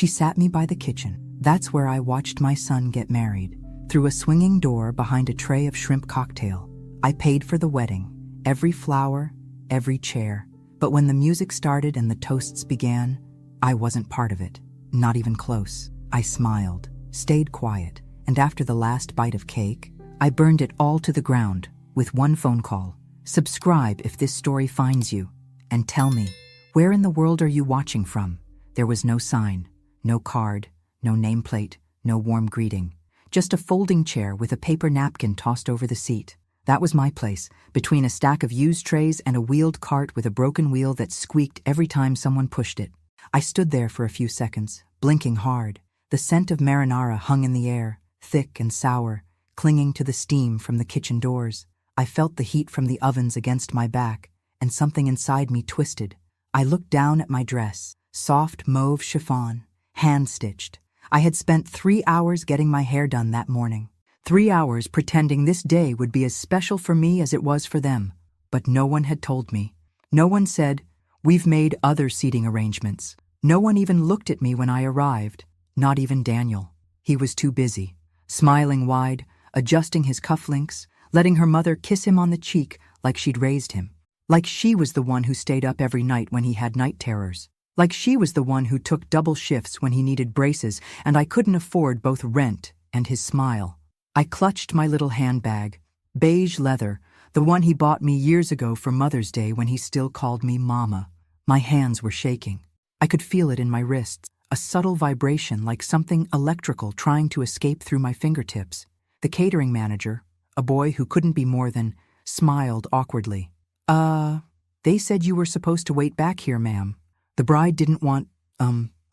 She sat me by the kitchen. That's where I watched my son get married. Through a swinging door behind a tray of shrimp cocktail. I paid for the wedding. Every flower, every chair. But when the music started and the toasts began, I wasn't part of it. Not even close. I smiled, stayed quiet, and after the last bite of cake, I burned it all to the ground with one phone call. Subscribe if this story finds you, and tell me, where in the world are you watching from? There was no sign, no card, no nameplate, no warm greeting. Just a folding chair with a paper napkin tossed over the seat. That was my place, between a stack of used trays and a wheeled cart with a broken wheel that squeaked every time someone pushed it. I stood there for a few seconds, blinking hard. The scent of marinara hung in the air, thick and sour, clinging to the steam from the kitchen doors. I felt the heat from the ovens against my back, and something inside me twisted. I looked down at my dress, soft mauve chiffon, hand-stitched. I had spent 3 hours getting my hair done that morning. 3 hours pretending this day would be as special for me as it was for them. But no one had told me. No one said, "We've made other seating arrangements." No one even looked at me when I arrived. Not even Daniel. He was too busy, smiling wide, adjusting his cufflinks, letting her mother kiss him on the cheek like she'd raised him. Like she was the one who stayed up every night when he had night terrors. Like she was the one who took double shifts when he needed braces and I couldn't afford both rent and his smile. I clutched my little handbag, beige leather, the one he bought me years ago for Mother's Day when he still called me Mama. My hands were shaking. I could feel it in my wrists, a subtle vibration like something electrical trying to escape through my fingertips. The catering manager, a boy who couldn't be more than, smiled awkwardly. They said you were supposed to wait back here, ma'am. The bride didn't want,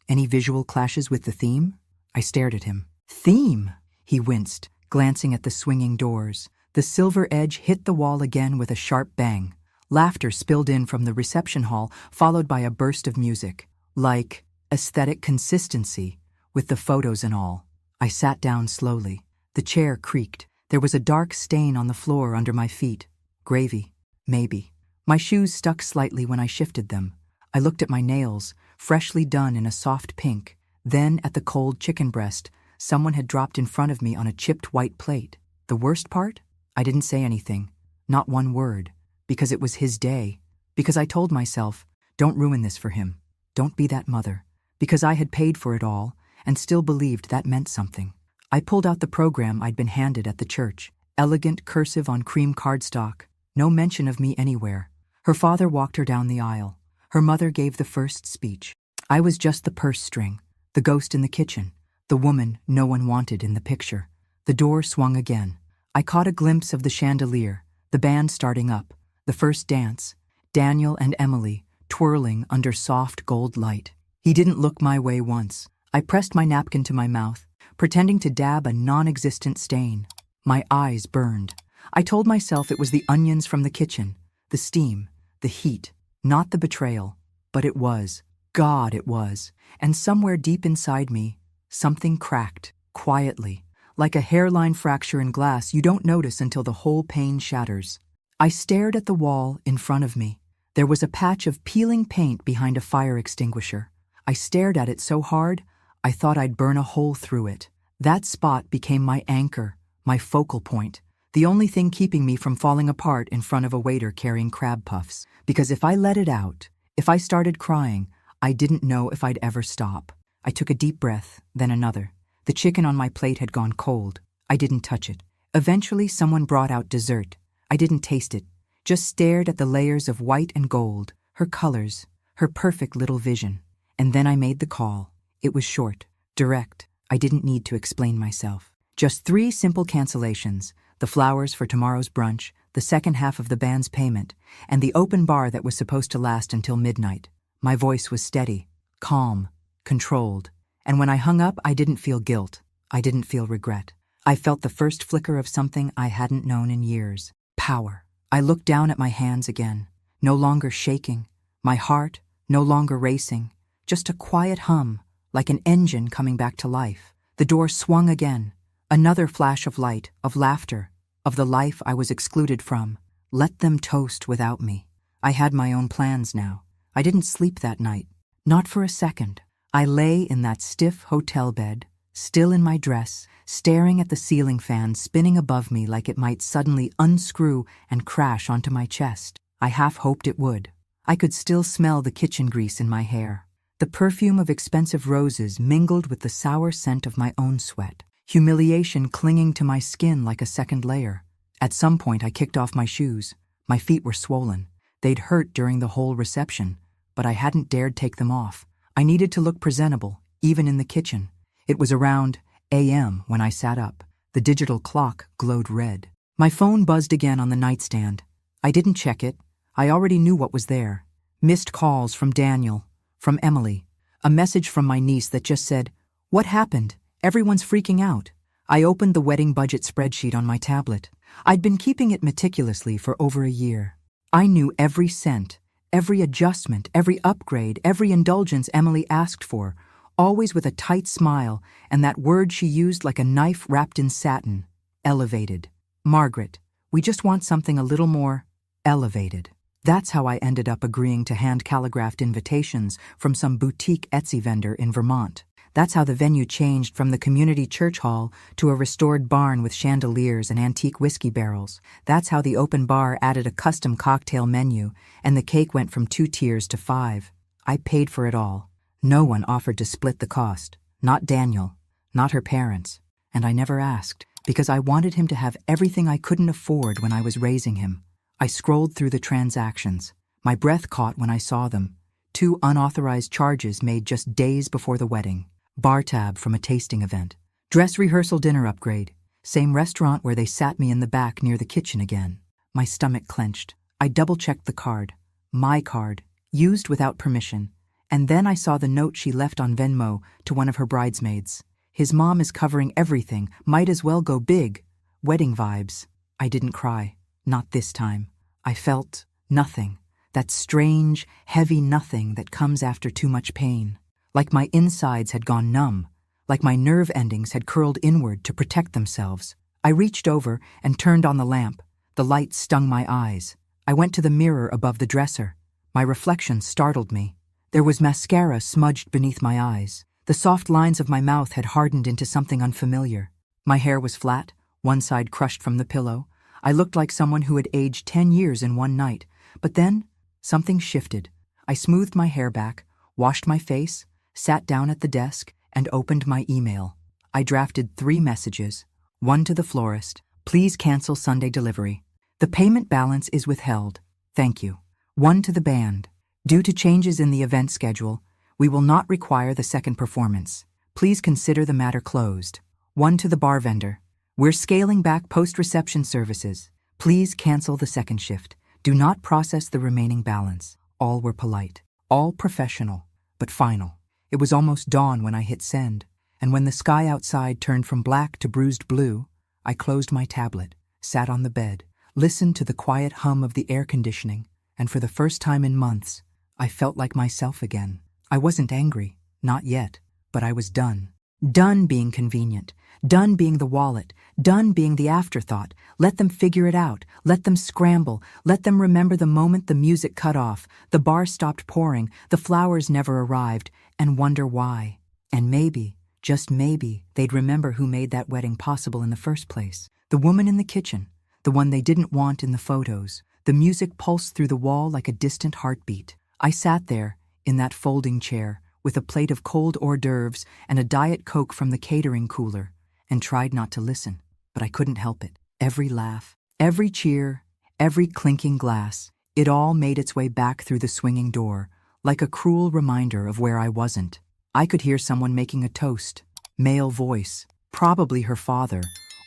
any visual clashes with the theme? I stared at him. Theme? He winced, glancing at the swinging doors. The silver edge hit the wall again with a sharp bang. Laughter spilled in from the reception hall, followed by a burst of music. Like aesthetic consistency, with the photos and all. I sat down slowly. The chair creaked. There was a dark stain on the floor under my feet. Gravy, maybe. My shoes stuck slightly when I shifted them. I looked at my nails, freshly done in a soft pink. Then at the cold chicken breast someone had dropped in front of me on a chipped white plate. The worst part? I didn't say anything. Not one word. Because it was his day. Because I told myself, don't ruin this for him. Don't be that mother. Because I had paid for it all, and still believed that meant something. I pulled out the program I'd been handed at the church. Elegant cursive on cream cardstock. No mention of me anywhere. Her father walked her down the aisle. Her mother gave the first speech. I was just the purse string, the ghost in the kitchen, the woman no one wanted in the picture. The door swung again. I caught a glimpse of the chandelier, the band starting up, the first dance, Daniel and Emily twirling under soft gold light. He didn't look my way once. I pressed my napkin to my mouth, pretending to dab a non-existent stain. My eyes burned. I told myself it was the onions from the kitchen, the steam, the heat, not the betrayal. But it was. God, it was. And somewhere deep inside me, something cracked, quietly. Like a hairline fracture in glass you don't notice until the whole pane shatters. I stared at the wall in front of me. There was a patch of peeling paint behind a fire extinguisher. I stared at it so hard, I thought I'd burn a hole through it. That spot became my anchor, my focal point, the only thing keeping me from falling apart in front of a waiter carrying crab puffs. Because if I let it out, if I started crying, I didn't know if I'd ever stop. I took a deep breath, then another. The chicken on my plate had gone cold. I didn't touch it. Eventually, someone brought out dessert. I didn't taste it, just stared at the layers of white and gold, her colors, her perfect little vision. And then I made the call. It was short, direct. I didn't need to explain myself. Just 3 simple cancellations, the flowers for tomorrow's brunch, the second half of the band's payment, and the open bar that was supposed to last until midnight. My voice was steady, calm, controlled. And when I hung up, I didn't feel guilt. I didn't feel regret. I felt the first flicker of something I hadn't known in years. Power. I looked down at my hands again, no longer shaking, my heart no longer racing, just a quiet hum, like an engine coming back to life. The door swung again, another flash of light, of laughter, of the life I was excluded from. Let them toast without me. I had my own plans now. I didn't sleep that night, not for a second. I lay in that stiff hotel bed, still in my dress, staring at the ceiling fan spinning above me like it might suddenly unscrew and crash onto my chest. I half hoped it would. I could still smell the kitchen grease in my hair. The perfume of expensive roses mingled with the sour scent of my own sweat, humiliation clinging to my skin like a second layer. At some point I kicked off my shoes. My feet were swollen. They'd hurt during the whole reception, but I hadn't dared take them off. I needed to look presentable, even in the kitchen. It was around a.m. when I sat up. The digital clock glowed red. My phone buzzed again on the nightstand. I didn't check it. I already knew what was there. Missed calls from Daniel, from Emily. A message from my niece that just said, "What happened? Everyone's freaking out." I opened the wedding budget spreadsheet on my tablet. I'd been keeping it meticulously for over a year. I knew every cent, every adjustment, every upgrade, every indulgence Emily asked for, always with a tight smile and that word she used like a knife wrapped in satin: elevated. Margaret, we just want something a little more elevated. That's how I ended up agreeing to hand-calligraphed invitations from some boutique Etsy vendor in Vermont. That's how the venue changed from the community church hall to a restored barn with chandeliers and antique whiskey barrels. That's how the open bar added a custom cocktail menu, and the cake went from 2 tiers to 5. I paid for it all. No one offered to split the cost. Not Daniel, not her parents. And I never asked, because I wanted him to have everything I couldn't afford when I was raising him. I scrolled through the transactions. My breath caught when I saw them. 2 unauthorized charges made just days before the wedding. Bar tab from a tasting event. Dress rehearsal dinner upgrade. Same restaurant where they sat me in the back near the kitchen again. My stomach clenched. I double-checked the card. My card. Used without permission. And then I saw the note she left on Venmo to one of her bridesmaids. His mom is covering everything. Might as well go big. Wedding vibes. I didn't cry. Not this time. I felt nothing. That strange, heavy nothing that comes after too much pain. Like my insides had gone numb. Like my nerve endings had curled inward to protect themselves. I reached over and turned on the lamp. The light stung my eyes. I went to the mirror above the dresser. My reflection startled me. There was mascara smudged beneath my eyes. The soft lines of my mouth had hardened into something unfamiliar. My hair was flat, one side crushed from the pillow. I looked like someone who had aged 10 years in one night. But then, something shifted. I smoothed my hair back, washed my face, sat down at the desk, and opened my email. I drafted 3 messages. One to the florist: "Please cancel Sunday delivery. The payment balance is withheld. Thank you." One to the band: "Due to changes in the event schedule, we will not require the second performance. Please consider the matter closed." One to the bar vendor: "We're scaling back post-reception services. Please cancel the second shift. Do not process the remaining balance." All were polite, all professional, but final. It was almost dawn when I hit send, and when the sky outside turned from black to bruised blue, I closed my tablet, sat on the bed, listened to the quiet hum of the air conditioning, and for the first time in months, I felt like myself again. I wasn't angry, not yet, but I was done. Done being convenient, done being the wallet, done being the afterthought. Let them figure it out, let them scramble, let them remember the moment the music cut off, the bar stopped pouring, the flowers never arrived, and wonder why. And maybe, just maybe, they'd remember who made that wedding possible in the first place. The woman in the kitchen, the one they didn't want in the photos. The music pulsed through the wall like a distant heartbeat. I sat there, in that folding chair, with a plate of cold hors d'oeuvres and a Diet Coke from the catering cooler, and tried not to listen, but I couldn't help it. Every laugh, every cheer, every clinking glass, it all made its way back through the swinging door, like a cruel reminder of where I wasn't. I could hear someone making a toast, male voice, probably her father,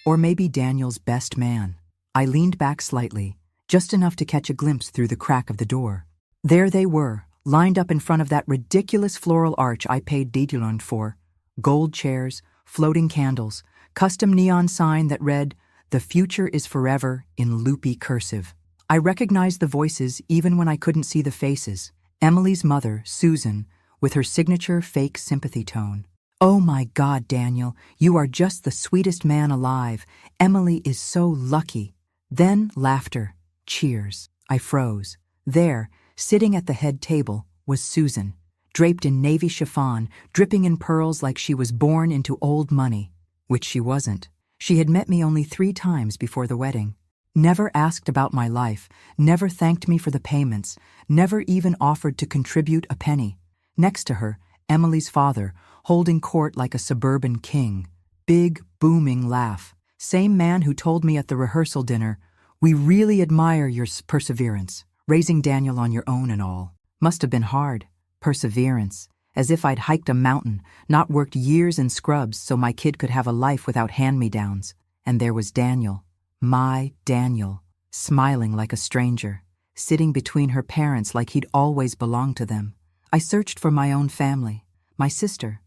or maybe Daniel's best man. I leaned back slightly, just enough to catch a glimpse through the crack of the door. There they were, lined up in front of that ridiculous floral arch I paid Didiland for. Gold chairs, floating candles, custom neon sign that read, "The future is forever," in loopy cursive. I recognized the voices even when I couldn't see the faces. Emily's mother, Susan, with her signature fake sympathy tone. "Oh my God, Daniel, you are just the sweetest man alive. Emily is so lucky." Then laughter, cheers. I froze. There, sitting at the head table, was Susan, draped in navy chiffon, dripping in pearls like she was born into old money, which she wasn't. She had met me only 3 times before the wedding. Never asked about my life, never thanked me for the payments, never even offered to contribute a penny. Next to her, Emily's father, holding court like a suburban king. Big, booming laugh. Same man who told me at the rehearsal dinner, "We really admire your perseverance, raising Daniel on your own and all. Must have been hard. Perseverance. As if I'd hiked a mountain, not worked years in scrubs so my kid could have a life without hand-me-downs. And there was Daniel, my Daniel, smiling like a stranger, sitting between her parents like he'd always belonged to them. I searched for my own family. My sister,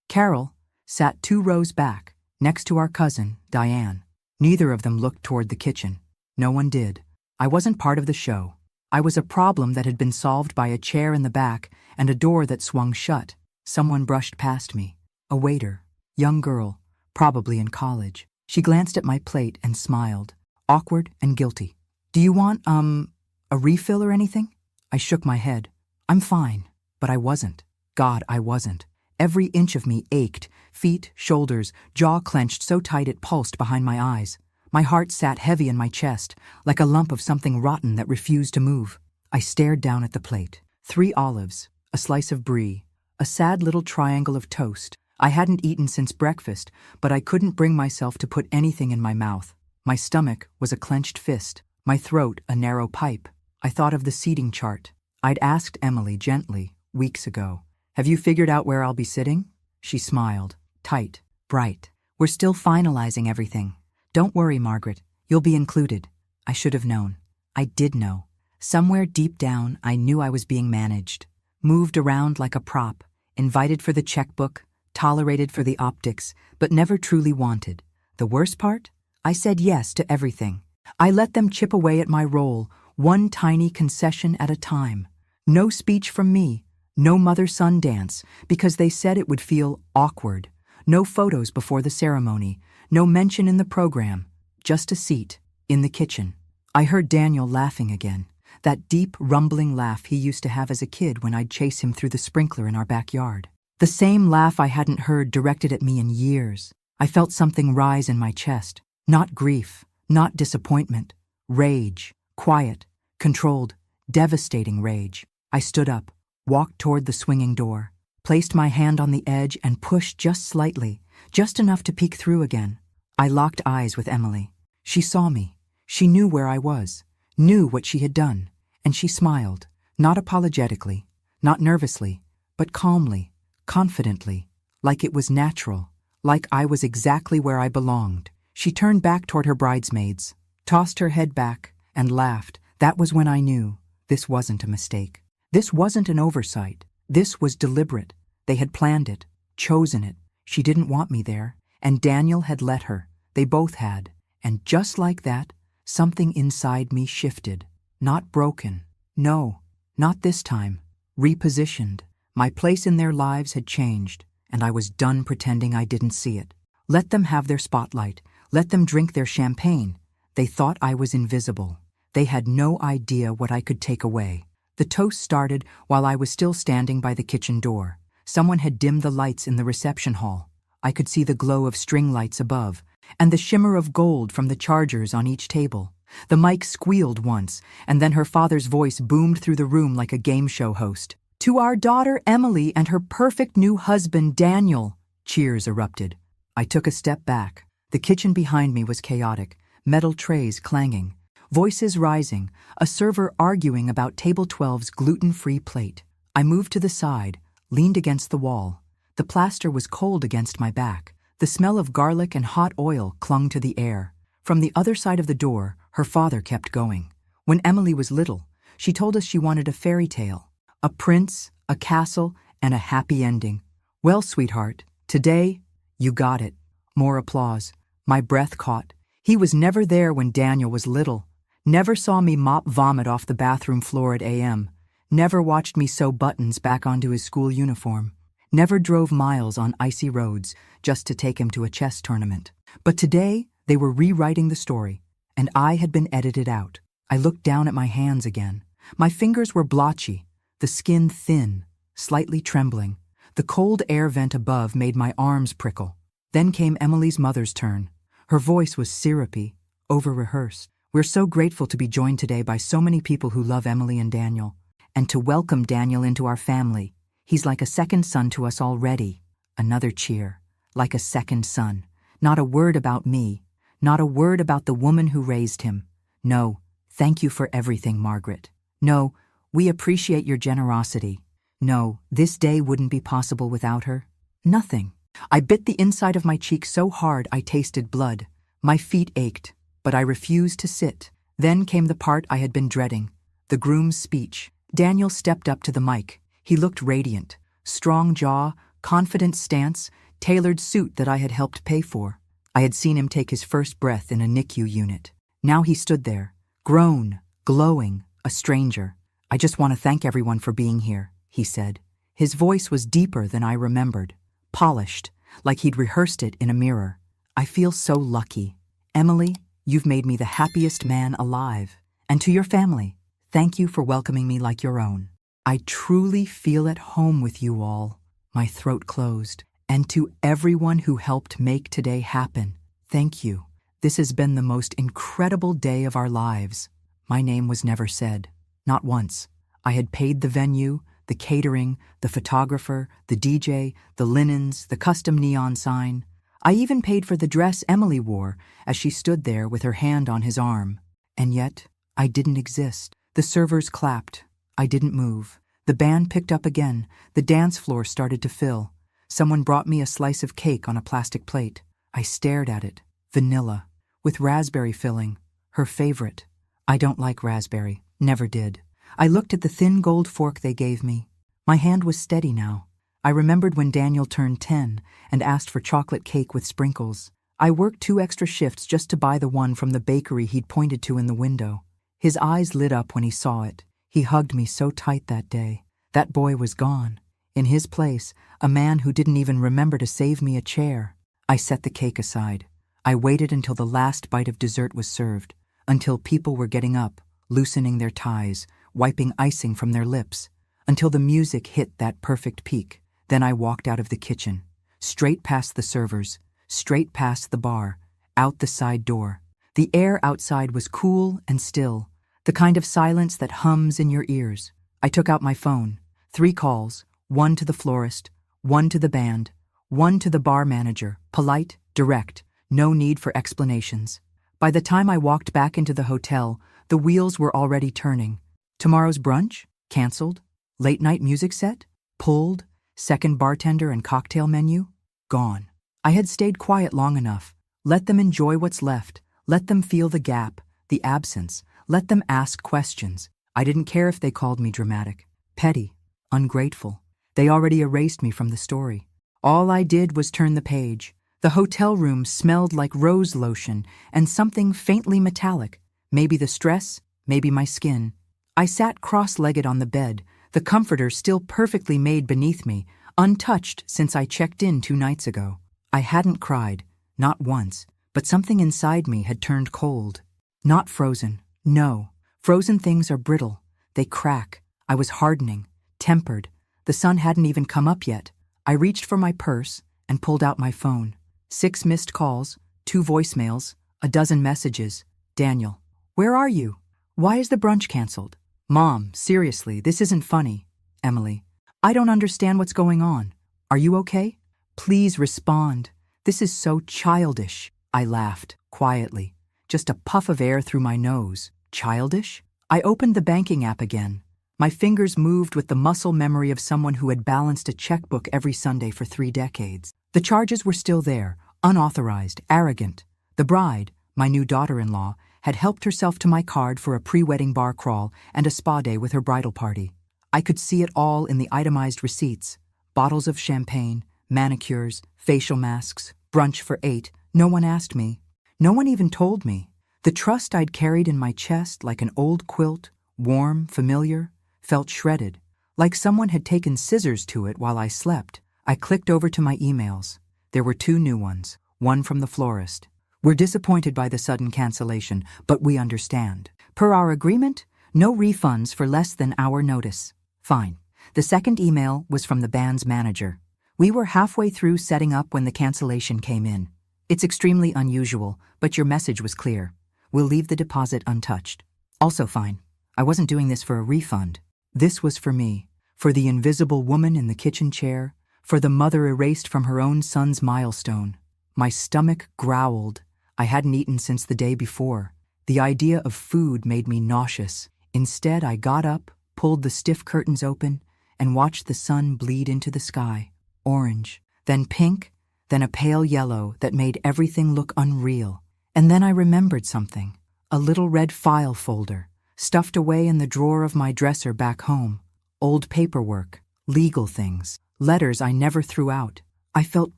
Carol, sat 2 rows back, next to our cousin, Diane. Neither of them looked toward the kitchen. No one did. I wasn't part of the show. I was a problem that had been solved by a chair in the back and a door that swung shut. Someone brushed past me. A waiter. Young girl, probably in college. She glanced at my plate and smiled, awkward and guilty. "Do you want, a refill or anything?" I shook my head. "I'm fine." But I wasn't. God, I wasn't. Every inch of me ached, feet, shoulders, jaw clenched so tight it pulsed behind my eyes. My heart sat heavy in my chest, like a lump of something rotten that refused to move. I stared down at the plate. 3 olives, a slice of brie, a sad little triangle of toast. I hadn't eaten since breakfast, but I couldn't bring myself to put anything in my mouth. My stomach was a clenched fist, my throat a narrow pipe. I thought of the seating chart. I'd asked Emily gently, weeks ago, "Have you figured out where I'll be sitting?" She smiled, tight, bright. "We're still finalizing everything. Don't worry, Margaret, you'll be included." I should have known. I did know. Somewhere deep down, I knew I was being managed, moved around like a prop, invited for the checkbook, tolerated for the optics, but never truly wanted. The worst part? I said yes to everything. I let them chip away at my role, one tiny concession at a time. No speech from me, no mother-son dance, because they said it would feel awkward. No photos before the ceremony, no mention in the program, just a seat, in the kitchen. I heard Daniel laughing again, that deep, rumbling laugh he used to have as a kid when I'd chase him through the sprinkler in our backyard. The same laugh I hadn't heard directed at me in years. I felt something rise in my chest. Not grief, not disappointment. Rage, quiet, controlled, devastating rage. I stood up, walked toward the swinging door, placed my hand on the edge and pushed just slightly, just enough to peek through again. I locked eyes with Emily. She saw me. She knew where I was, knew what she had done, and she smiled, not apologetically, not nervously, but calmly, confidently, like it was natural, like I was exactly where I belonged. She turned back toward her bridesmaids, tossed her head back, and laughed. That was when I knew this wasn't a mistake. This wasn't an oversight. This was deliberate. They had planned it, chosen it. She didn't want me there, and Daniel had let her. They both had. And just like that, something inside me shifted. Not broken. No, not this time. Repositioned. My place in their lives had changed, and I was done pretending I didn't see it. Let them have their spotlight. Let them drink their champagne. They thought I was invisible. They had no idea what I could take away. The toast started while I was still standing by the kitchen door. Someone had dimmed the lights in the reception hall. I could see the glow of string lights above, and the shimmer of gold from the chargers on each table. The mic squealed once, and then her father's voice boomed through the room like a game show host. "To our daughter Emily and her perfect new husband Daniel." Cheers erupted. I took a step back. The kitchen behind me was chaotic, metal trays clanging, voices rising, a server arguing about Table 12's gluten-free plate. I moved to the side, leaned against the wall. The plaster was cold against my back. The smell of garlic and hot oil clung to the air. From the other side of the door, her father kept going. When Emily was little, she told us she wanted a fairy tale. A prince, a castle, and a happy ending. Well, sweetheart, today, you got it. More applause. My breath caught. He was never there when Daniel was little. Never saw me mop vomit off the bathroom floor at AM. Never watched me sew buttons back onto his school uniform. Never drove miles on icy roads just to take him to a chess tournament. But today, they were rewriting the story, and I had been edited out. I looked down at my hands again. My fingers were blotchy, the skin thin, slightly trembling. The cold air vent above made my arms prickle. Then came Emily's mother's turn. Her voice was syrupy, over-rehearsed. "We're so grateful to be joined today by so many people who love Emily and Daniel, and to welcome Daniel into our family. He's like a second son to us already." Another cheer. Like a second son. Not a word about me. Not a word about the woman who raised him. "No, thank you for everything, Margaret. No, we appreciate your generosity. No, this day wouldn't be possible without her. Nothing." I bit the inside of my cheek so hard I tasted blood. My feet ached, but I refused to sit. Then came the part I had been dreading, the groom's speech. Daniel stepped up to the mic. He looked radiant. Strong jaw, confident stance, tailored suit that I had helped pay for. I had seen him take his first breath in a NICU unit. Now he stood there, grown, glowing, a stranger. "I just want to thank everyone for being here," he said. His voice was deeper than I remembered. Polished, like he'd rehearsed it in a mirror. "I feel so lucky. Emily, you've made me the happiest man alive. And to your family, thank you for welcoming me like your own. I truly feel at home with you all." My throat closed. "And to everyone who helped make today happen, thank you. This has been the most incredible day of our lives." My name was never said. Not once. I had paid the venue, the catering, the photographer, the DJ, the linens, the custom neon sign. I even paid for the dress Emily wore as she stood there with her hand on his arm. And yet, I didn't exist. The servers clapped. I didn't move. The band picked up again. The dance floor started to fill. Someone brought me a slice of cake on a plastic plate. I stared at it. Vanilla, with raspberry filling. Her favorite. I don't like raspberry. Never did. I looked at the thin gold fork they gave me. My hand was steady now. I remembered when Daniel turned 10 and asked for chocolate cake with sprinkles. I worked 2 extra shifts just to buy the one from the bakery he'd pointed to in the window. His eyes lit up when he saw it. He hugged me so tight that day. That boy was gone. In his place, a man who didn't even remember to save me a chair. I set the cake aside. I waited until the last bite of dessert was served, until people were getting up, loosening their ties, wiping icing from their lips, until the music hit that perfect peak. Then I walked out of the kitchen, straight past the servers, straight past the bar, out the side door. The air outside was cool and still, the kind of silence that hums in your ears. I took out my phone. 3 calls, 1 to the florist, 1 to the band, 1 to the bar manager, polite, direct, no need for explanations. By the time I walked back into the hotel, the wheels were already turning. Tomorrow's brunch? Cancelled. Late-night music set? Pulled. Second bartender and cocktail menu? Gone. I had stayed quiet long enough. Let them enjoy what's left. Let them feel the gap, the absence. Let them ask questions. I didn't care if they called me dramatic, petty, ungrateful. They already erased me from the story. All I did was turn the page. The hotel room smelled like rose lotion and something faintly metallic. Maybe the stress, maybe my skin. I sat cross-legged on the bed, the comforter still perfectly made beneath me, untouched since I checked in 2 nights ago. I hadn't cried, not once, but something inside me had turned cold. Not frozen, no. Frozen things are brittle. They crack. I was hardening, tempered. The sun hadn't even come up yet. I reached for my purse and pulled out my phone. 6 missed calls, 2 voicemails, a dozen messages. "Daniel, where are you? Why is the brunch canceled? Mom, seriously, this isn't funny. Emily, I don't understand what's going on. Are you okay? Please respond. This is so childish." I laughed, quietly. Just a puff of air through my nose. Childish? I opened the banking app again. My fingers moved with the muscle memory of someone who had balanced a checkbook every Sunday for 3 decades. The charges were still there, unauthorized, arrogant. The bride, my new daughter-in-law, had helped herself to my card for a pre-wedding bar crawl and a spa day with her bridal party. I could see it all in the itemized receipts. Bottles of champagne, manicures, facial masks, brunch for 8. No one asked me. No one even told me. The trust I'd carried in my chest like an old quilt, warm, familiar, felt shredded, like someone had taken scissors to it while I slept. I clicked over to my emails. There were 2 new ones, one from the florist. "We're disappointed by the sudden cancellation, but we understand. Per our agreement, no refunds for less than our notice." Fine. The second email was from the band's manager. We were halfway through setting up when the cancellation came in. It's extremely unusual, but your message was clear. We'll leave the deposit untouched. Also fine. I wasn't doing this for a refund. This was for me, for the invisible woman in the kitchen chair, for the mother erased from her own son's milestone. My stomach growled. I hadn't eaten since the day before. The idea of food made me nauseous. Instead, I got up, pulled the stiff curtains open, and watched the sun bleed into the sky. Orange, then pink, then a pale yellow that made everything look unreal. And then I remembered something. A little red file folder, stuffed away in the drawer of my dresser back home. Old paperwork, legal things, letters I never threw out. I felt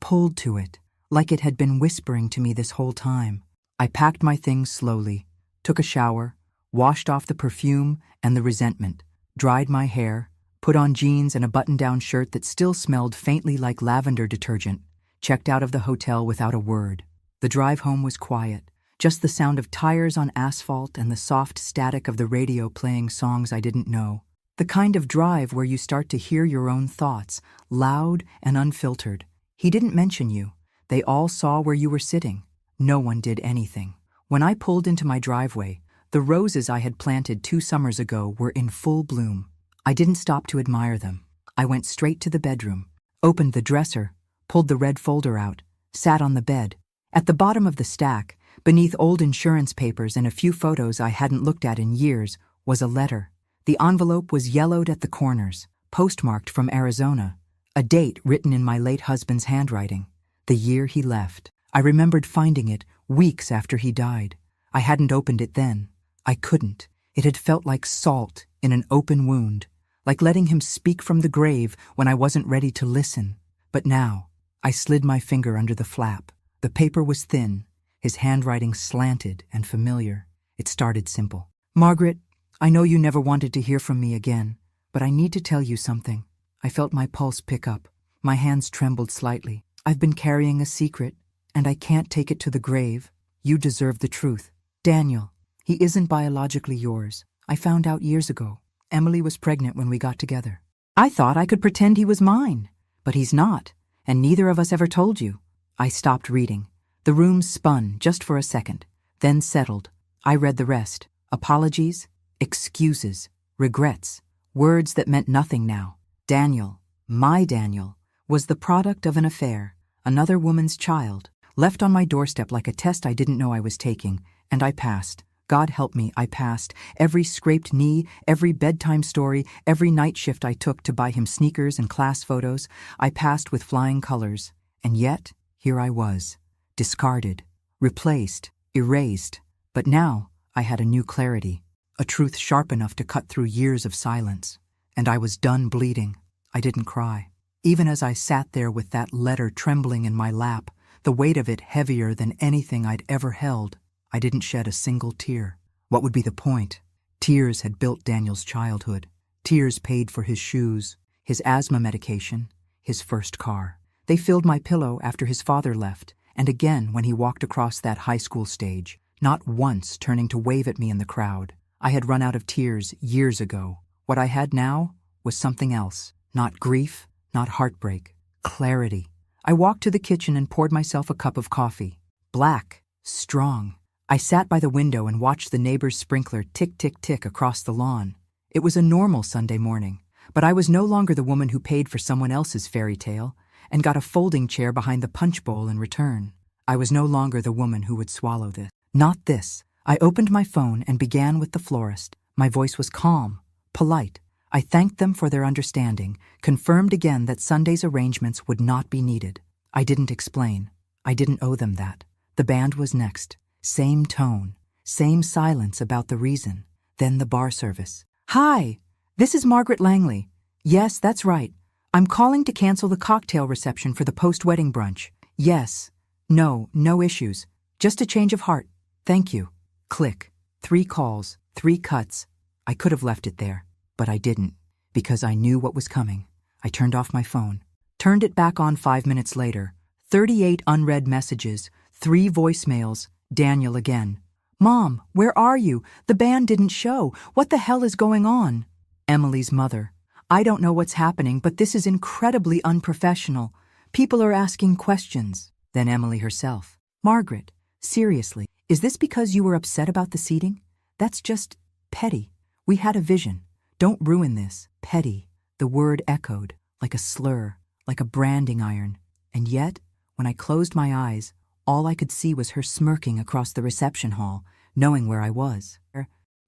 pulled to it, like it had been whispering to me this whole time. I packed my things slowly, took a shower, washed off the perfume and the resentment, dried my hair, put on jeans and a button-down shirt that still smelled faintly like lavender detergent, checked out of the hotel without a word. The drive home was quiet, just the sound of tires on asphalt and the soft static of the radio playing songs I didn't know. The kind of drive where you start to hear your own thoughts, loud and unfiltered. He didn't mention you. They all saw where you were sitting. No one did anything. When I pulled into my driveway, the roses I had planted 2 summers ago were in full bloom. I didn't stop to admire them. I went straight to the bedroom, opened the dresser, pulled the red folder out, sat on the bed. At the bottom of the stack, beneath old insurance papers and a few photos I hadn't looked at in years, was a letter. The envelope was yellowed at the corners, postmarked from Arizona, a date written in my late husband's handwriting, the year he left. I remembered finding it weeks after he died. I hadn't opened it then. I couldn't. It had felt like salt in an open wound, like letting him speak from the grave when I wasn't ready to listen. But now, I slid my finger under the flap. The paper was thin, his handwriting slanted and familiar. It started simple. Margaret, I know you never wanted to hear from me again, but I need to tell you something. I felt my pulse pick up. My hands trembled slightly. I've been carrying a secret, and I can't take it to the grave. You deserve the truth. Daniel, he isn't biologically yours. I found out years ago. Emily was pregnant when we got together. I thought I could pretend he was mine, but he's not, and neither of us ever told you. I stopped reading. The room spun just for a second, then settled. I read the rest. Apologies, excuses, regrets, words that meant nothing now. Daniel, my Daniel, was the product of an affair, another woman's child, left on my doorstep like a test I didn't know I was taking, and I passed. God help me, I passed. Every scraped knee, every bedtime story, every night shift I took to buy him sneakers and class photos, I passed with flying colors. And yet, here I was, discarded, replaced, erased. But now, I had a new clarity, a truth sharp enough to cut through years of silence. And I was done bleeding. I didn't cry. Even as I sat there with that letter trembling in my lap, the weight of it heavier than anything I'd ever held, I didn't shed a single tear. What would be the point? Tears had built Daniel's childhood. Tears paid for his shoes, his asthma medication, his first car. They filled my pillow after his father left, and again when he walked across that high school stage, not once turning to wave at me in the crowd. I had run out of tears years ago. What I had now was something else. Not grief, not heartbreak. Clarity. I walked to the kitchen and poured myself a cup of coffee. Black, strong. I sat by the window and watched the neighbor's sprinkler tick-tick-tick across the lawn. It was a normal Sunday morning, but I was no longer the woman who paid for someone else's fairy tale and got a folding chair behind the punch bowl in return. I was no longer the woman who would swallow this. Not this. I opened my phone and began with the florist. My voice was calm, polite. I thanked them for their understanding, confirmed again that Sunday's arrangements would not be needed. I didn't explain. I didn't owe them that. The band was next. Same tone, same silence about the reason. Then the bar service. Hi, this is Margaret Langley. Yes, that's right. I'm calling to cancel the cocktail reception for the post-wedding brunch. Yes. No issues. Just a change of heart. Thank you. Click. 3 calls, 3 cuts. I could have left it there, but I didn't, because I knew what was coming. I turned off my phone, turned it back on 5 minutes later. 38 unread messages, 3 voicemails. Daniel again. Mom, where are you? The band didn't show. What the hell is going on? Emily's mother. I don't know what's happening, but this is incredibly unprofessional. People are asking questions. Then Emily herself. Margaret, seriously, is this because you were upset about the seating? That's just petty. We had a vision. Don't ruin this. Petty. The word echoed, like a slur, like a branding iron. And yet, when I closed my eyes, all I could see was her smirking across the reception hall, knowing where I was.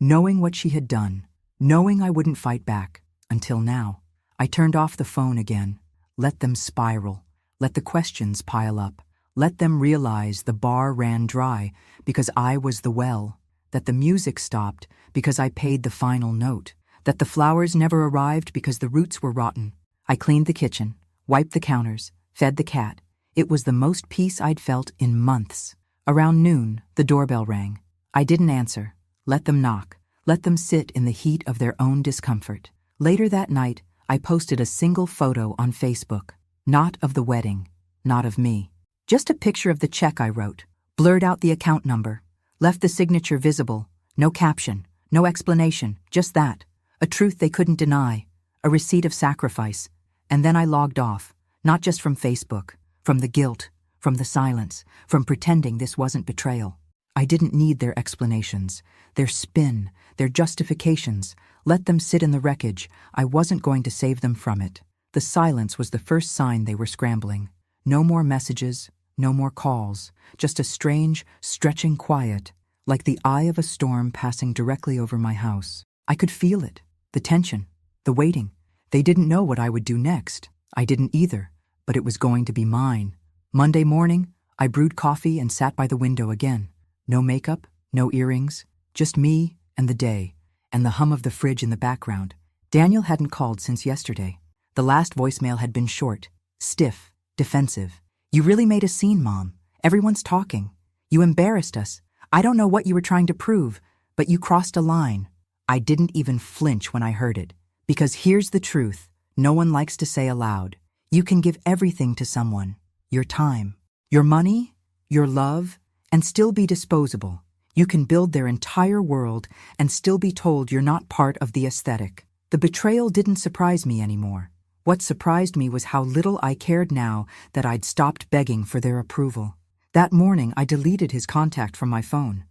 Knowing what she had done. Knowing I wouldn't fight back. Until now. I turned off the phone again. Let them spiral. Let the questions pile up. Let them realize the bar ran dry because I was the well. That the music stopped because I paid the final note. That the flowers never arrived because the roots were rotten. I cleaned the kitchen, wiped the counters, fed the cat. It was the most peace I'd felt in months. Around noon, the doorbell rang. I didn't answer. Let them knock. Let them sit in the heat of their own discomfort. Later that night, I posted a single photo on Facebook. Not of the wedding, not of me. Just a picture of the check I wrote. Blurred out the account number. Left the signature visible. No caption, no explanation, just that. A truth they couldn't deny. A receipt of sacrifice. And then I logged off. Not just from Facebook. From the guilt. From the silence. From pretending this wasn't betrayal. I didn't need their explanations. Their spin. Their justifications. Let them sit in the wreckage. I wasn't going to save them from it. The silence was the first sign they were scrambling. No more messages, no more calls, just a strange, stretching quiet, like the eye of a storm passing directly over my house. I could feel it, the tension, the waiting. They didn't know what I would do next. I didn't either, but it was going to be mine. Monday morning, I brewed coffee and sat by the window again. No makeup, no earrings, just me and the day, and the hum of the fridge in the background. Daniel hadn't called since yesterday. The last voicemail had been short, stiff, defensive. You really made a scene, Mom. Everyone's talking. You embarrassed us. I don't know what you were trying to prove, but you crossed a line. I didn't even flinch when I heard it. Because here's the truth, no one likes to say aloud. You can give everything to someone. Your time, your money, your love, and still be disposable. You can build their entire world and still be told you're not part of the aesthetic. The betrayal didn't surprise me anymore. What surprised me was how little I cared now that I'd stopped begging for their approval. That morning, I deleted his contact from my phone.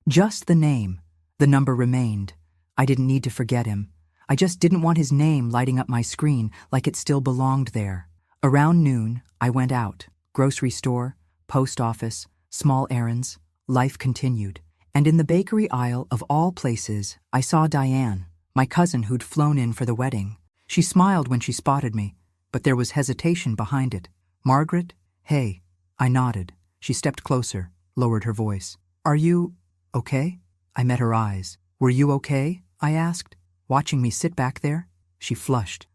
Just the name. The number remained. I didn't need to forget him. I just didn't want his name lighting up my screen like it still belonged there. Around noon, I went out. Grocery store, post office, small errands. Life continued. And in the bakery aisle of all places, I saw Diane, my cousin who'd flown in for the wedding. She smiled when she spotted me, but there was hesitation behind it. Margaret? Hey. I nodded. She stepped closer, lowered her voice. Are you okay? I met her eyes. Were you okay? I asked, watching me sit back there. She flushed.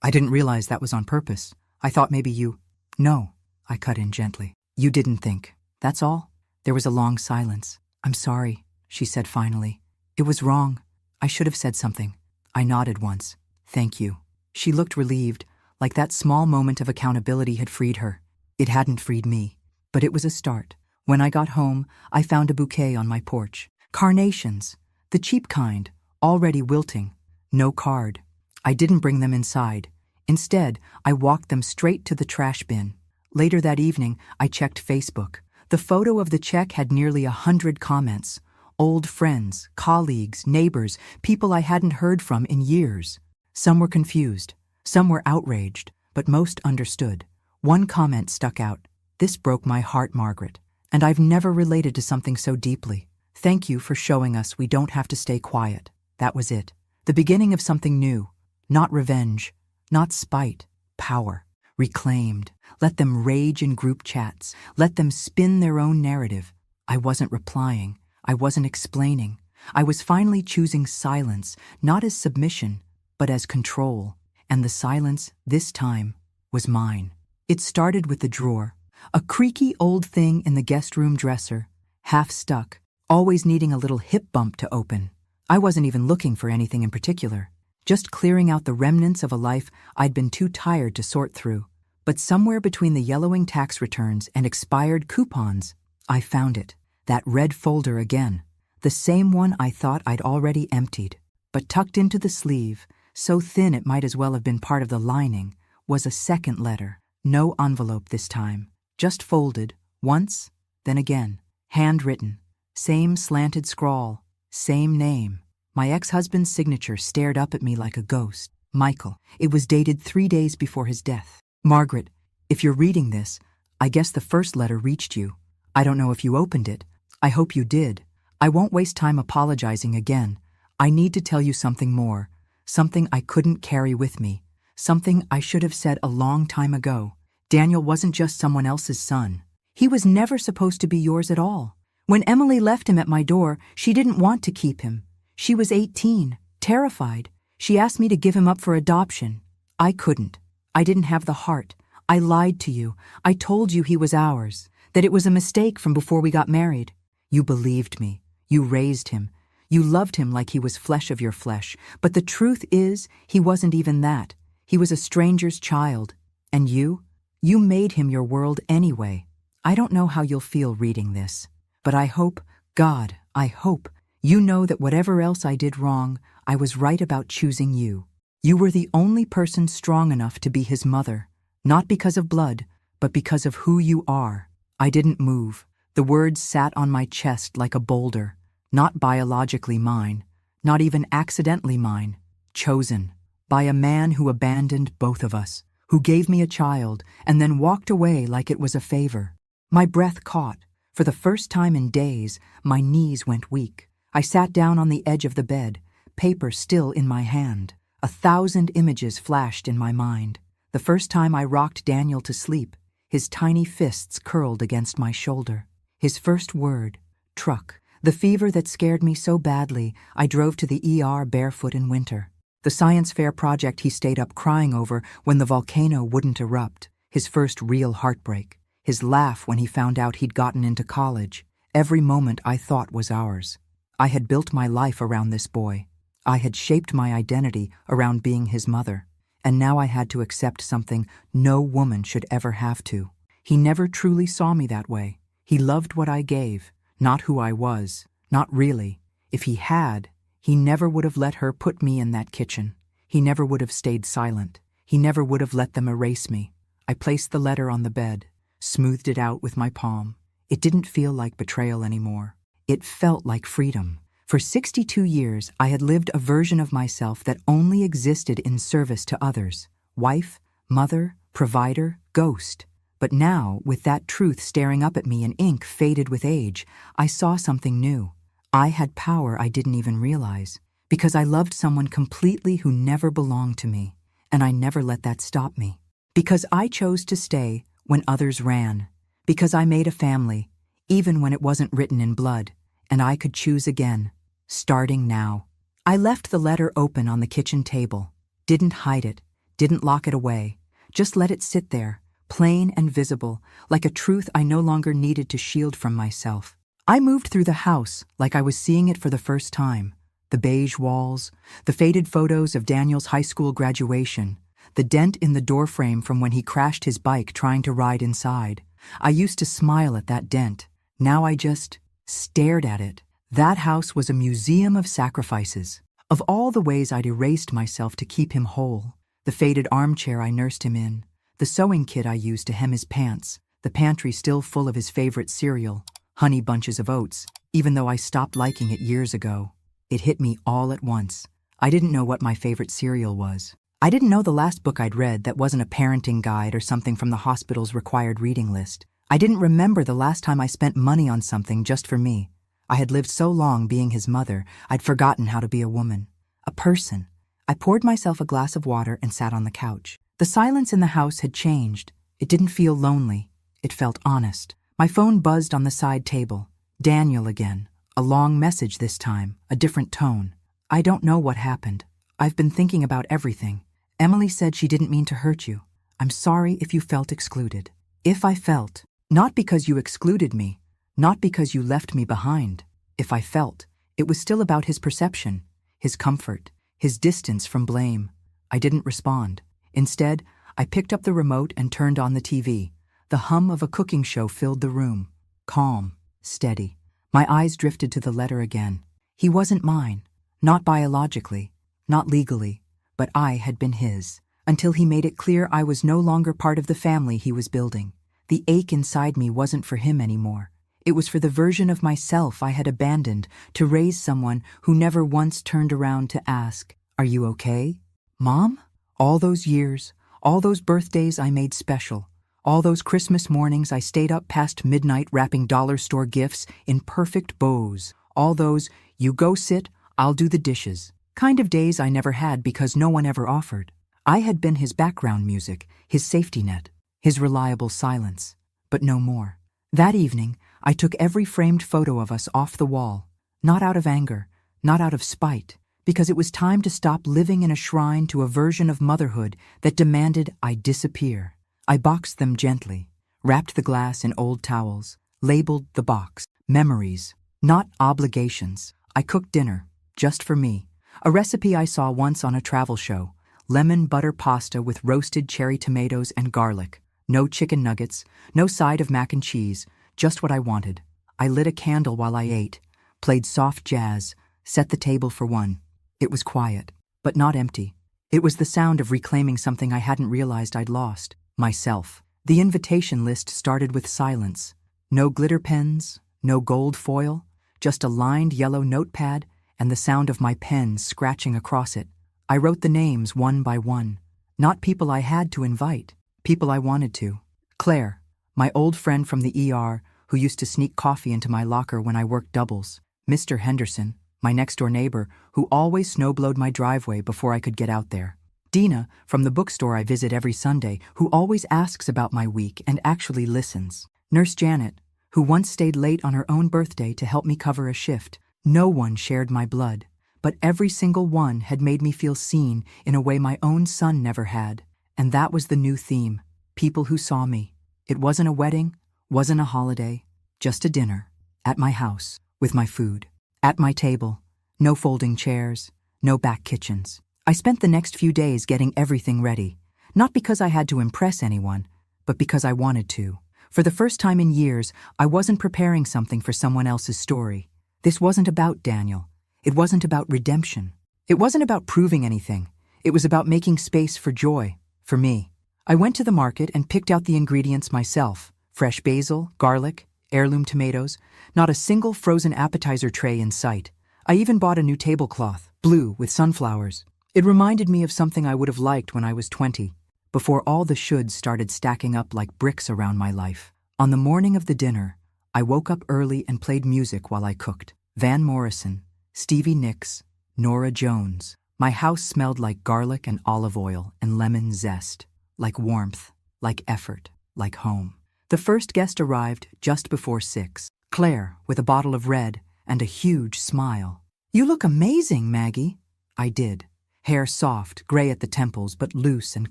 I didn't realize that was on purpose. I thought maybe you... No, I cut in gently. You didn't think. That's all. There was a long silence. I'm sorry, she said finally. It was wrong. I should have said something. I nodded once. Thank you. She looked relieved, like that small moment of accountability had freed her. It hadn't freed me, but it was a start. When I got home, I found a bouquet on my porch. Carnations, the cheap kind, already wilting. No card. I didn't bring them inside. Instead, I walked them straight to the trash bin. Later that evening, I checked Facebook. The photo of the check had nearly 100 comments. Old friends, colleagues, neighbors, people I hadn't heard from in years. Some were confused, some were outraged, but most understood. One comment stuck out. This broke my heart, Margaret, and I've never related to something so deeply. Thank you for showing us we don't have to stay quiet. That was it. The beginning of something new. Not revenge, not spite, power. Reclaimed. Let them rage in group chats. Let them spin their own narrative. I wasn't replying. I wasn't explaining. I was finally choosing silence, not as submission, but as control. And the silence, this time, was mine. It started with the drawer. A creaky old thing in the guest room dresser, half stuck, always needing a little hip bump to open. I wasn't even looking for anything in particular, just clearing out the remnants of a life I'd been too tired to sort through. But somewhere between the yellowing tax returns and expired coupons, I found it. That red folder again. The same one I thought I'd already emptied. But tucked into the sleeve, so thin it might as well have been part of the lining, was a second letter. No envelope this time, just folded, once, then again, handwritten, same slanted scrawl, same name. My ex-husband's signature stared up at me like a ghost. Michael. It was dated 3 days before his death. Margaret, if you're reading this, I guess the first letter reached you. I don't know if you opened it. I hope you did. I won't waste time apologizing again. I need to tell you something more, something I couldn't carry with me, something I should have said a long time ago. Daniel wasn't just someone else's son. He was never supposed to be yours at all. When Emily left him at my door, she didn't want to keep him. She was 18, terrified. She asked me to give him up for adoption. I couldn't. I didn't have the heart. I lied to you. I told you he was ours, that it was a mistake from before we got married. You believed me. You raised him. You loved him like he was flesh of your flesh. But the truth is, he wasn't even that. He was a stranger's child. And you made him your world anyway. I don't know how you'll feel reading this, but I hope, God, I hope, you know that whatever else I did wrong, I was right about choosing you. You were the only person strong enough to be his mother, not because of blood, but because of who you are. I didn't move. The words sat on my chest like a boulder, not biologically mine, not even accidentally mine, chosen by a man who abandoned both of us, who gave me a child and then walked away like it was a favor. My breath caught. For the first time in days, my knees went weak. I sat down on the edge of the bed, paper still in my hand. 1,000 images flashed in my mind. The first time I rocked Daniel to sleep, his tiny fists curled against my shoulder. His first word, truck. The fever that scared me so badly, I drove to the ER barefoot in winter. The science fair project he stayed up crying over when the volcano wouldn't erupt. His first real heartbreak. His laugh when he found out he'd gotten into college. Every moment I thought was ours. I had built my life around this boy. I had shaped my identity around being his mother. And now I had to accept something no woman should ever have to. He never truly saw me that way. He loved what I gave, not who I was. Not really. If he had, he never would have let her put me in that kitchen. He never would have stayed silent. He never would have let them erase me. I placed the letter on the bed, smoothed it out with my palm. It didn't feel like betrayal anymore. It felt like freedom. For 62 years, I had lived a version of myself that only existed in service to others. Wife, mother, provider, ghost. But now, with that truth staring up at me in ink faded with age, I saw something new. I had power I didn't even realize, because I loved someone completely who never belonged to me, and I never let that stop me. Because I chose to stay when others ran. Because I made a family, even when it wasn't written in blood, and I could choose again, starting now. I left the letter open on the kitchen table, didn't hide it, didn't lock it away, just let it sit there, plain and visible, like a truth I no longer needed to shield from myself. I moved through the house like I was seeing it for the first time. The beige walls, the faded photos of Daniel's high school graduation, the dent in the doorframe from when he crashed his bike trying to ride inside. I used to smile at that dent. Now I just stared at it. That house was a museum of sacrifices, of all the ways I'd erased myself to keep him whole. The faded armchair I nursed him in, the sewing kit I used to hem his pants, the pantry still full of his favorite cereal, Honey Bunches of Oats, even though I stopped liking it years ago. It hit me all at once. I didn't know what my favorite cereal was. I didn't know the last book I'd read that wasn't a parenting guide or something from the hospital's required reading list. I didn't remember the last time I spent money on something just for me. I had lived so long being his mother, I'd forgotten how to be a woman. A person. I poured myself a glass of water and sat on the couch. The silence in the house had changed. It didn't feel lonely. It felt honest. My phone buzzed on the side table. Daniel again. A long message this time, a different tone. I don't know what happened. I've been thinking about everything. Emily said she didn't mean to hurt you. I'm sorry if you felt excluded. If I felt, not because you excluded me, not because you left me behind. If I felt, it was still about his perception, his comfort, his distance from blame. I didn't respond. Instead, I picked up the remote and turned on the TV. The hum of a cooking show filled the room. Calm, steady. My eyes drifted to the letter again. He wasn't mine. Not biologically, not legally, but I had been his, until he made it clear I was no longer part of the family he was building. The ache inside me wasn't for him anymore. It was for the version of myself I had abandoned to raise someone who never once turned around to ask, "Are you okay, Mom?" All those years, all those birthdays I made special, all those Christmas mornings I stayed up past midnight wrapping dollar store gifts in perfect bows, all those "you go sit, I'll do the dishes" kind of days I never had because no one ever offered. I had been his background music, his safety net, his reliable silence, but no more. That evening, I took every framed photo of us off the wall, not out of anger, not out of spite, because it was time to stop living in a shrine to a version of motherhood that demanded I disappear. I boxed them gently, wrapped the glass in old towels, labeled the box memories, not obligations. I cooked dinner, just for me, a recipe I saw once on a travel show, lemon butter pasta with roasted cherry tomatoes and garlic. No chicken nuggets, no side of mac and cheese, just what I wanted. I lit a candle while I ate, played soft jazz, set the table for one. It was quiet, but not empty. It was the sound of reclaiming something I hadn't realized I'd lost, myself. The invitation list started with silence. No glitter pens, no gold foil, just a lined yellow notepad and the sound of my pen scratching across it. I wrote the names one by one, not people I had to invite. People I wanted to. Claire, my old friend from the ER who used to sneak coffee into my locker when I worked doubles. Mr. Henderson, my next-door neighbor who always snowblowed my driveway before I could get out there. Dina, from the bookstore I visit every Sunday, who always asks about my week and actually listens. Nurse Janet, who once stayed late on her own birthday to help me cover a shift. No one shared my blood, but every single one had made me feel seen in a way my own son never had. And that was the new theme, people who saw me. It wasn't a wedding, wasn't a holiday, just a dinner, at my house, with my food, at my table, no folding chairs, no back kitchens. I spent the next few days getting everything ready, not because I had to impress anyone, but because I wanted to. For the first time in years, I wasn't preparing something for someone else's story. This wasn't about Daniel. It wasn't about redemption. It wasn't about proving anything. It was about making space for joy. For me, I went to the market and picked out the ingredients myself. Fresh basil, garlic, heirloom tomatoes, not a single frozen appetizer tray in sight. I even bought a new tablecloth, blue with sunflowers. It reminded me of something I would have liked when I was 20, before all the shoulds started stacking up like bricks around my life. On the morning of the dinner, I woke up early and played music while I cooked. Van Morrison, Stevie Nicks, Norah Jones. My house smelled like garlic and olive oil and lemon zest, like warmth, like effort, like home. The first guest arrived just before 6. Claire, with a bottle of red and a huge smile. "You look amazing, Maggie." I did. Hair soft, gray at the temples, but loose and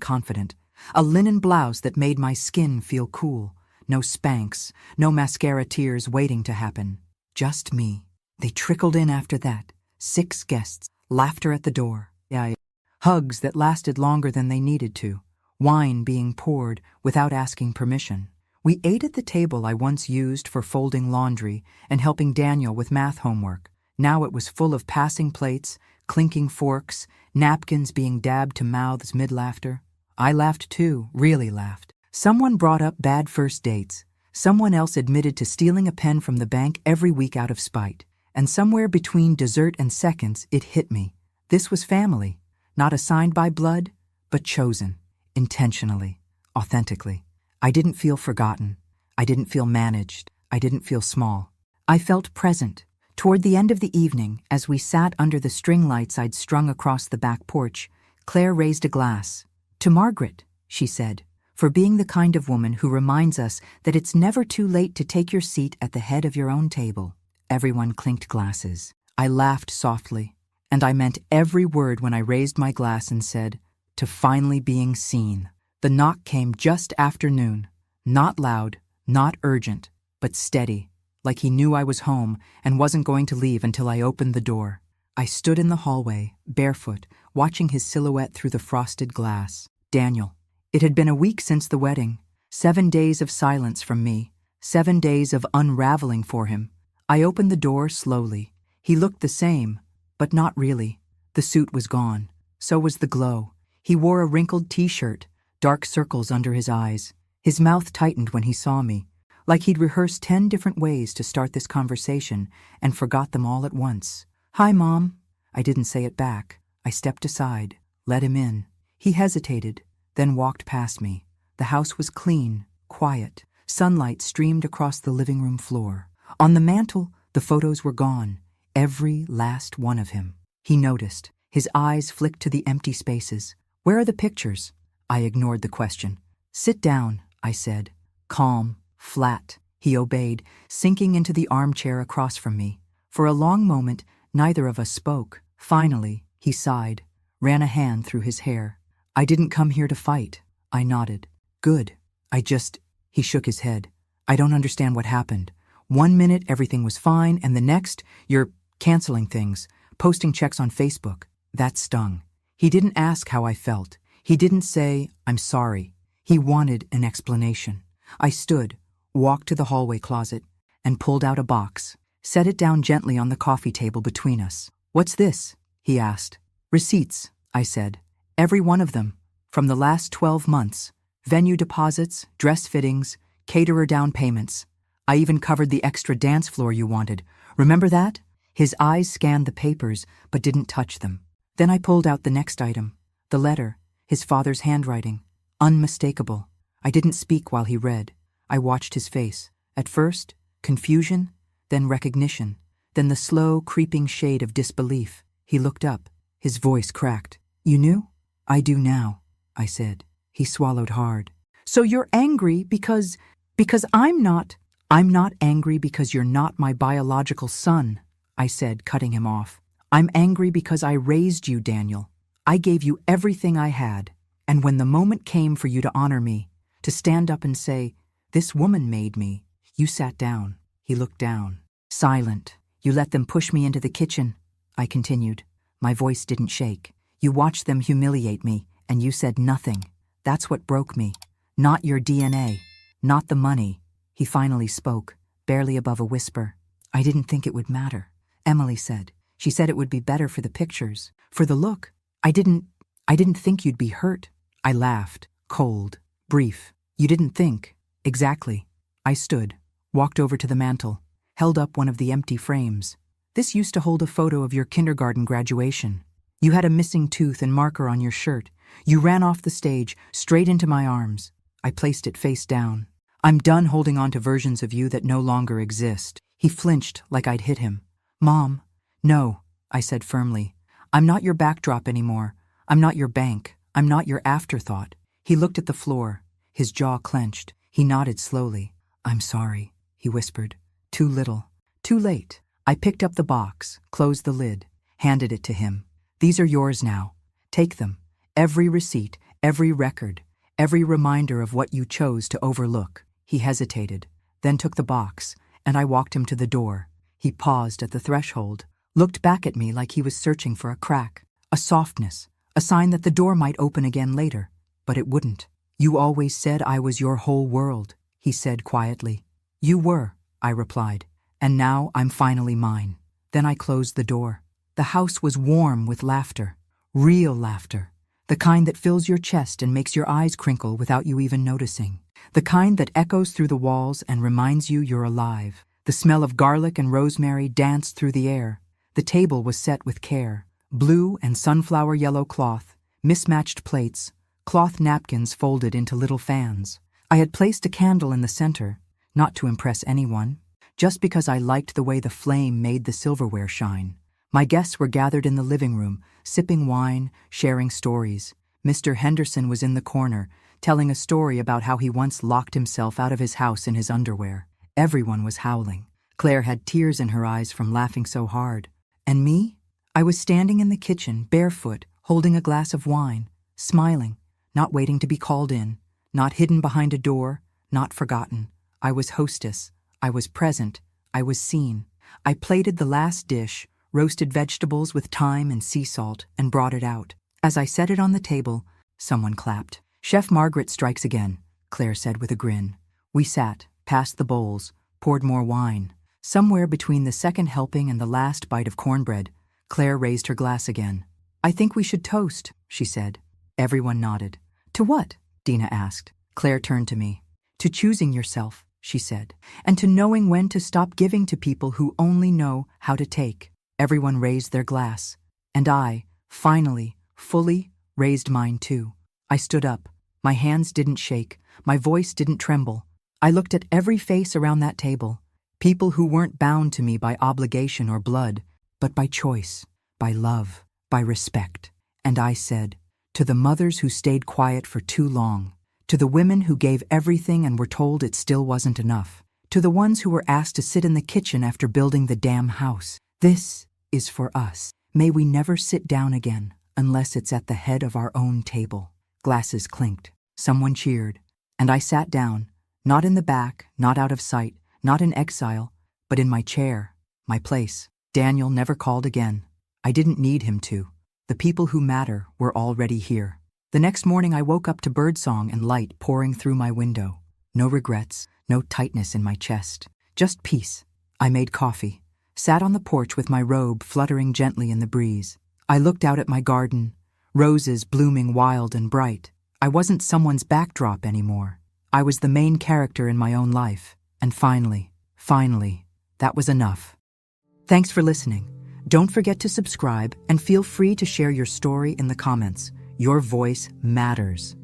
confident. A linen blouse that made my skin feel cool. No Spanx, no mascara tears waiting to happen. Just me. They trickled in after that. 6 guests. Laughter at the door. Hugs that lasted longer than they needed to. Wine being poured without asking permission. We ate at the table I once used for folding laundry and helping Daniel with math homework. Now it was full of passing plates, clinking forks, napkins being dabbed to mouths mid-laughter. I laughed too, really laughed. Someone brought up bad first dates. Someone else admitted to stealing a pen from the bank every week out of spite. And somewhere between dessert and seconds, it hit me. This was family, not assigned by blood, but chosen, intentionally, authentically. I didn't feel forgotten. I didn't feel managed. I didn't feel small. I felt present. Toward the end of the evening, as we sat under the string lights I'd strung across the back porch, Claire raised a glass. "To Margaret," she said, "for being the kind of woman who reminds us that it's never too late to take your seat at the head of your own table." Everyone clinked glasses. I laughed softly, and I meant every word when I raised my glass and said, "To finally being seen." The knock came just after noon. Not loud, not urgent, but steady, like he knew I was home and wasn't going to leave until I opened the door. I stood in the hallway, barefoot, watching his silhouette through the frosted glass. Daniel. It had been a week since the wedding. 7 days of silence from me. 7 days of unraveling for him. I opened the door slowly. He looked the same, but not really. The suit was gone. So was the glow. He wore a wrinkled t-shirt, dark circles under his eyes. His mouth tightened when he saw me, like he'd rehearsed 10 different ways to start this conversation and forgot them all at once. "Hi, Mom." I didn't say it back. I stepped aside, let him in. He hesitated, then walked past me. The house was clean, quiet. Sunlight streamed across the living room floor. On the mantel, the photos were gone, every last one of him. He noticed. His eyes flicked to the empty spaces. "Where are the pictures?" I ignored the question. "Sit down," I said. Calm, flat. He obeyed, sinking into the armchair across from me. For a long moment, neither of us spoke. Finally, he sighed, ran a hand through his hair. "I didn't come here to fight." I nodded. "Good. He shook his head. "I don't understand what happened. 1 minute everything was fine, and the next, you're canceling things, posting checks on Facebook." That stung. He didn't ask how I felt. He didn't say, "I'm sorry." He wanted an explanation. I stood, walked to the hallway closet, and pulled out a box, set it down gently on the coffee table between us. "What's this?" he asked. "Receipts," I said. "Every one of them, from the last 12 months. Venue deposits, dress fittings, caterer down payments. I even covered the extra dance floor you wanted. Remember that?" His eyes scanned the papers, but didn't touch them. Then I pulled out the next item, the letter, his father's handwriting, unmistakable. I didn't speak while he read. I watched his face. At first, confusion, then recognition, then the slow, creeping shade of disbelief. He looked up. His voice cracked. "You knew?" "I do now," I said. He swallowed hard. "So you're angry because I'm not angry because you're not my biological son," I said, cutting him off. "I'm angry because I raised you, Daniel. I gave you everything I had, and when the moment came for you to honor me, to stand up and say, 'This woman made me,' you sat down." He looked down. "Silent. You let them push me into the kitchen," I continued. My voice didn't shake. "You watched them humiliate me, and you said nothing. That's what broke me. Not your DNA, not the money." He finally spoke, barely above a whisper. "I didn't think it would matter," Emily said. "She said it would be better for the pictures, for the look. I didn't think you'd be hurt." I laughed, cold, brief. "You didn't think." "Exactly." I stood, walked over to the mantel, held up one of the empty frames. "This used to hold a photo of your kindergarten graduation. You had a missing tooth and marker on your shirt. You ran off the stage, straight into my arms." I placed it face down. "I'm done holding on to versions of you that no longer exist." He flinched like I'd hit him. "Mom." "No," I said firmly. "I'm not your backdrop anymore. I'm not your bank. I'm not your afterthought." He looked at the floor, his jaw clenched. He nodded slowly. "I'm sorry," he whispered. "Too little. Too late." I picked up the box, closed the lid, handed it to him. "These are yours now. Take them. Every receipt, every record, every reminder of what you chose to overlook." He hesitated, then took the box, and I walked him to the door. He paused at the threshold, looked back at me like he was searching for a crack, a softness, a sign that the door might open again later, but it wouldn't. "You always said I was your whole world," he said quietly. "You were," I replied, "and now I'm finally mine." Then I closed the door. The house was warm with laughter, real laughter, the kind that fills your chest and makes your eyes crinkle without you even noticing, the kind that echoes through the walls and reminds you you're alive. The smell of garlic and rosemary danced through the air. The table was set with care. Blue and sunflower yellow cloth, mismatched plates, cloth napkins folded into little fans. I had placed a candle in the center, not to impress anyone, just because I liked the way the flame made the silverware shine. My guests were gathered in the living room, sipping wine, sharing stories. Mr. Henderson was in the corner, telling a story about how he once locked himself out of his house in his underwear. Everyone was howling. Claire had tears in her eyes from laughing so hard. And me? I was standing in the kitchen, barefoot, holding a glass of wine, smiling, not waiting to be called in, not hidden behind a door, not forgotten. I was hostess. I was present. I was seen. I plated the last dish, roasted vegetables with thyme and sea salt, and brought it out. As I set it on the table, someone clapped. "Chef Margaret strikes again," Claire said with a grin. We sat, passed the bowls, poured more wine. Somewhere between the second helping and the last bite of cornbread, Claire raised her glass again. I think we should toast, she said. Everyone nodded. To what? Dina asked. Claire turned to me. To choosing yourself, she said, and to knowing when to stop giving to people who only know how to take. Everyone raised their glass. And I, finally, fully, raised mine too. I stood up. My hands didn't shake. My voice didn't tremble. I looked at every face around that table. People who weren't bound to me by obligation or blood, but by choice, by love, by respect. And I said, to the mothers who stayed quiet for too long, to the women who gave everything and were told it still wasn't enough, to the ones who were asked to sit in the kitchen after building the damn house, this is for us. May we never sit down again unless it's at the head of our own table. Glasses clinked. Someone cheered. And I sat down, not in the back, not out of sight, not in exile, but in my chair, my place. Daniel never called again. I didn't need him to. The people who matter were already here. The next morning I woke up to birdsong and light pouring through my window. No regrets, no tightness in my chest, just peace. I made coffee, sat on the porch with my robe fluttering gently in the breeze. I looked out at my garden, roses blooming wild and bright. I wasn't someone's backdrop anymore. I was the main character in my own life. And finally, that was enough. Thanks for listening. Don't forget to subscribe and feel free to share your story in the comments. Your voice matters.